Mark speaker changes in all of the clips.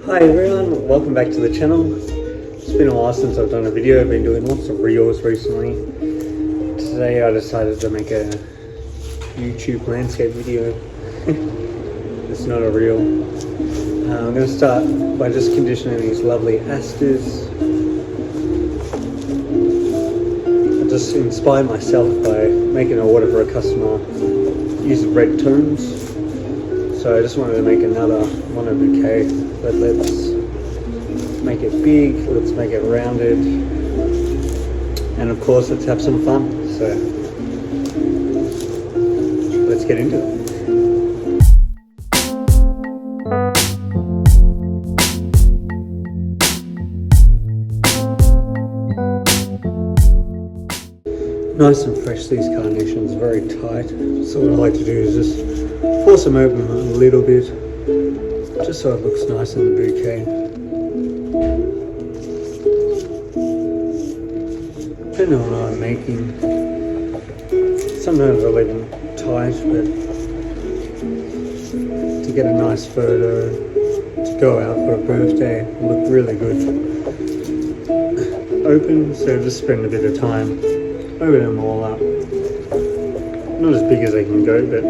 Speaker 1: Hi everyone, welcome back to the channel. It's been a while since I've done a video. I've been doing lots of reels recently. Today I decided to make a YouTube landscape video. It's not a reel. I'm going to start by just conditioning these lovely asters. I just inspired myself by making an order for a customer using red tones. So I just wanted to make another one of bouquet, but let's make it big, let's make it rounded, and of course let's have some fun. So let's get into it. Nice and fresh, these carnations, very tight. So what I like to do is just force them open a little bit, just so it looks nice in the bouquet. Depending on what I'm making, sometimes I'll leave them tight, but to get a nice photo to go out for a birthday will look really good. Open, so just spend a bit of time open them all up. Not as big as they can go, but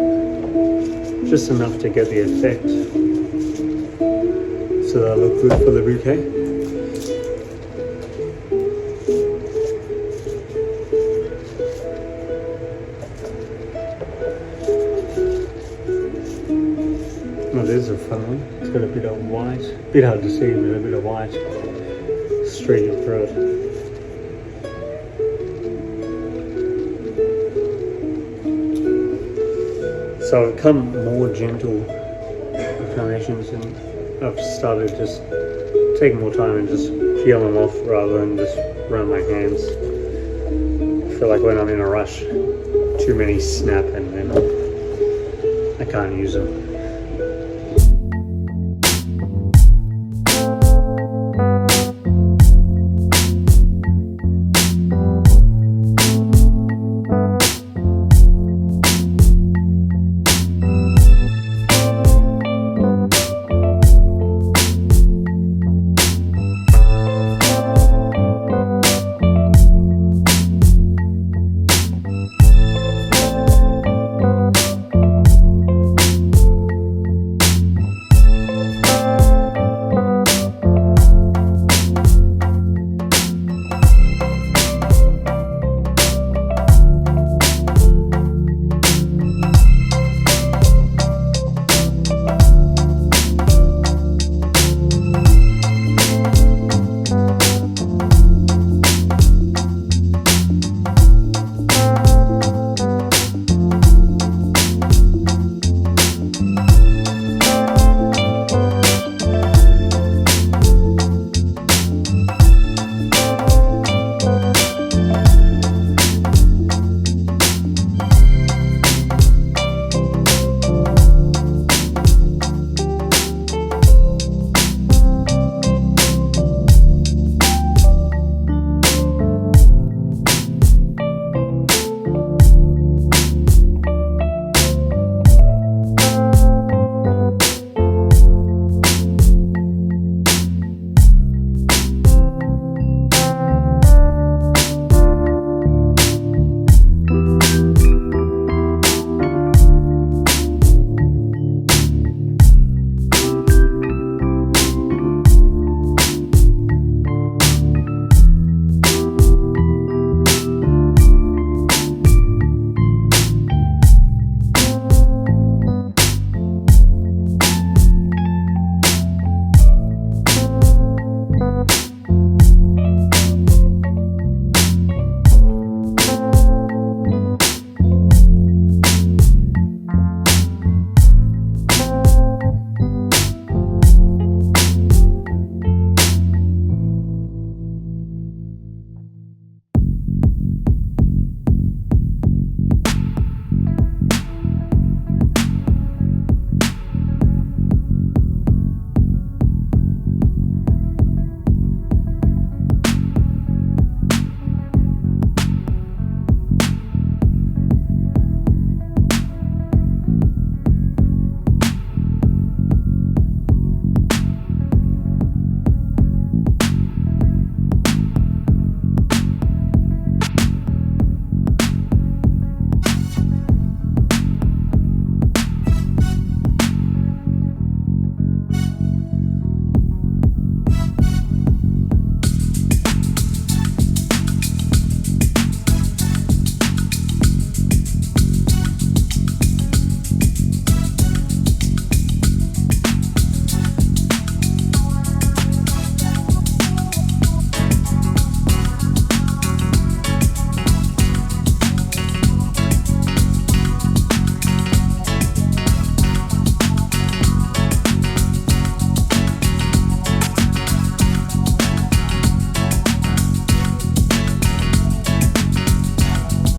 Speaker 1: just enough to get the effect so they'll look good for the bouquet. Well, there's a fun one. It's got a bit of white, a bit hard to see, but a bit of white streaking through it. So I've become more gentle with carnations, and I've started just taking more time and just peel them off rather than just run my hands. I feel like when I'm in a rush, too many snap and then I can't use them.